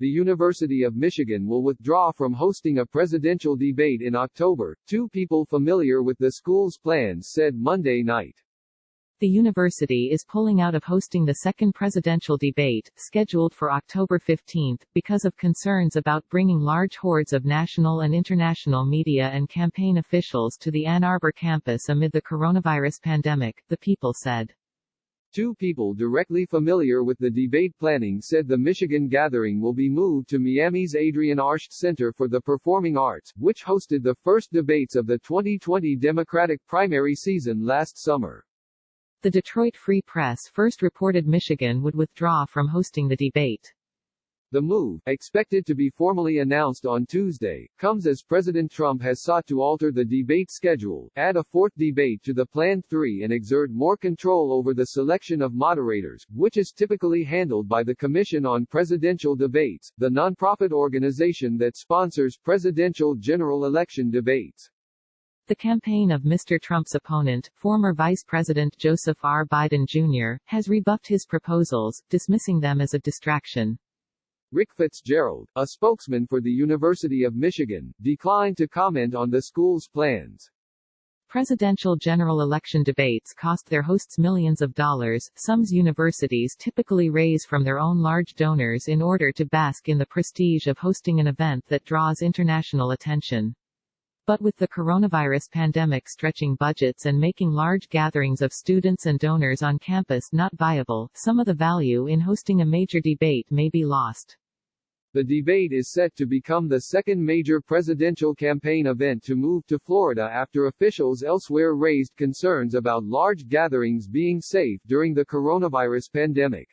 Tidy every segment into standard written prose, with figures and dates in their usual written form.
The University of Michigan will withdraw from hosting a presidential debate in October, two people familiar with the school's plans said Monday night. The university is pulling out of hosting the second presidential debate, scheduled for October 15, because of concerns about bringing large hordes of national and international media and campaign officials to the Ann Arbor campus amid the coronavirus pandemic, the People said. Two people directly familiar with the debate planning said the Michigan gathering will be moved to Miami's Adrienne Arsht Center for the Performing Arts, which hosted the first debates of the 2020 Democratic primary season last summer. The Detroit Free Press first reported Michigan would withdraw from hosting the debate. The move, expected to be formally announced on Tuesday, comes as President Trump has sought to alter the debate schedule, add a fourth debate to the planned three and exert more control over the selection of moderators, which is typically handled by the Commission on Presidential Debates, the nonprofit organization that sponsors presidential general election debates. The campaign of Mr. Trump's opponent, former Vice President Joseph R. Biden Jr., has rebuffed his proposals, dismissing them as a distraction. Rick Fitzgerald, a spokesman for the University of Michigan, declined to comment on the school's plans. Presidential general election debates cost their hosts millions of dollars. Some universities typically raise from their own large donors in order to bask in the prestige of hosting an event that draws international attention. But with the coronavirus pandemic stretching budgets and making large gatherings of students and donors on campus not viable, some of the value in hosting a major debate may be lost. The debate is set to become the second major presidential campaign event to move to Florida after officials elsewhere raised concerns about large gatherings being safe during the coronavirus pandemic.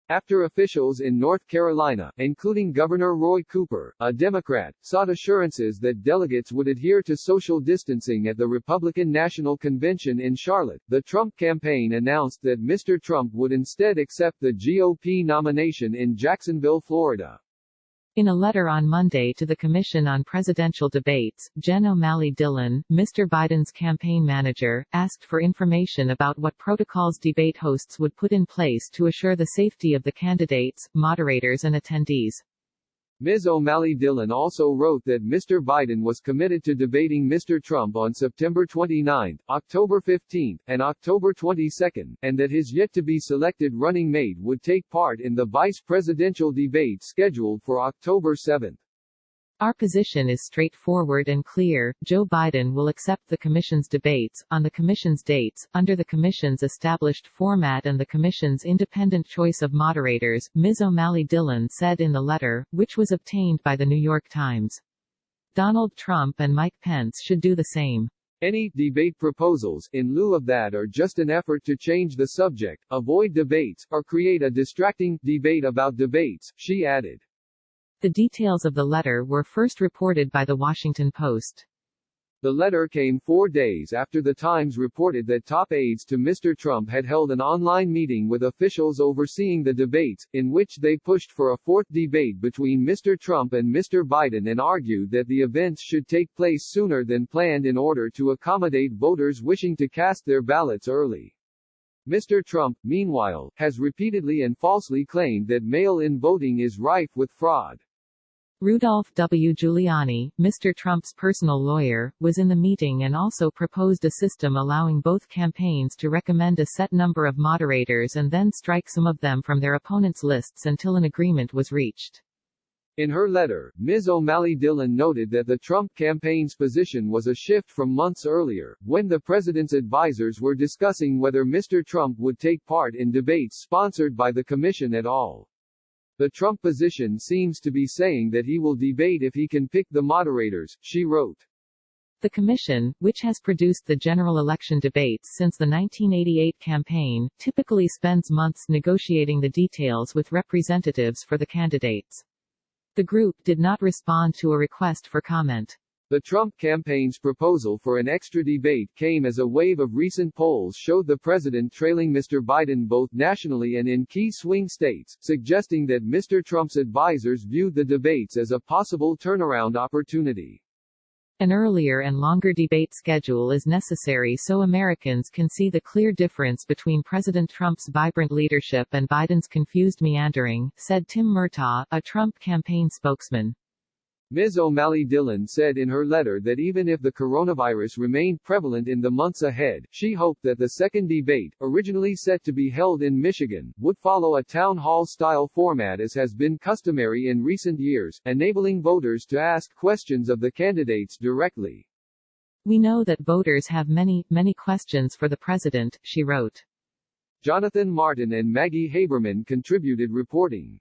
After officials in North Carolina, including Governor Roy Cooper, a Democrat, sought assurances that delegates would adhere to social distancing at the Republican National Convention in Charlotte, the Trump campaign announced that Mr. Trump would instead accept the GOP nomination in Jacksonville, Florida. In a letter on Monday to the Commission on Presidential Debates, Jen O'Malley Dillon, Mr. Biden's campaign manager, asked for information about what protocols debate hosts would put in place to assure the safety of the candidates, moderators and attendees. Ms. O'Malley Dillon also wrote that Mr. Biden was committed to debating Mr. Trump on September 29, October 15, and October 22, and that his yet-to-be-selected running mate would take part in the vice presidential debate scheduled for October 7. Our position is straightforward and clear. Joe Biden will accept the Commission's debates, on the Commission's dates, under the Commission's established format and the Commission's independent choice of moderators, Ms. O'Malley Dillon said in the letter, which was obtained by the New York Times. Donald Trump and Mike Pence should do the same. Any debate proposals, in lieu of that, are just an effort to change the subject, avoid debates, or create a distracting debate about debates, she added. The details of the letter were first reported by The Washington Post. The letter came 4 days after The Times reported that top aides to Mr. Trump had held an online meeting with officials overseeing the debates, in which they pushed for a fourth debate between Mr. Trump and Mr. Biden and argued that the events should take place sooner than planned in order to accommodate voters wishing to cast their ballots early. Mr. Trump, meanwhile, has repeatedly and falsely claimed that mail-in voting is rife with fraud. Rudolph W. Giuliani, Mr. Trump's personal lawyer, was in the meeting and also proposed a system allowing both campaigns to recommend a set number of moderators and then strike some of them from their opponents' lists until an agreement was reached. In her letter, Ms. O'Malley Dillon noted that the Trump campaign's position was a shift from months earlier, when the president's advisors were discussing whether Mr. Trump would take part in debates sponsored by the commission at all. The Trump position seems to be saying that he will debate if he can pick the moderators, she wrote. The Commission, which has produced the general election debates since the 1988 campaign, typically spends months negotiating the details with representatives for the candidates. The group did not respond to a request for comment. The Trump campaign's proposal for an extra debate came as a wave of recent polls showed the president trailing Mr. Biden both nationally and in key swing states, suggesting that Mr. Trump's advisors viewed the debates as a possible turnaround opportunity. An earlier and longer debate schedule is necessary so Americans can see the clear difference between President Trump's vibrant leadership and Biden's confused meandering, said Tim Murtaugh, a Trump campaign spokesman. Ms. O'Malley Dillon said in her letter that even if the coronavirus remained prevalent in the months ahead, she hoped that the second debate, originally set to be held in Michigan, would follow a town hall-style format as has been customary in recent years, enabling voters to ask questions of the candidates directly. We know that voters have many questions for the president, she wrote. Jonathan Martin and Maggie Haberman contributed reporting.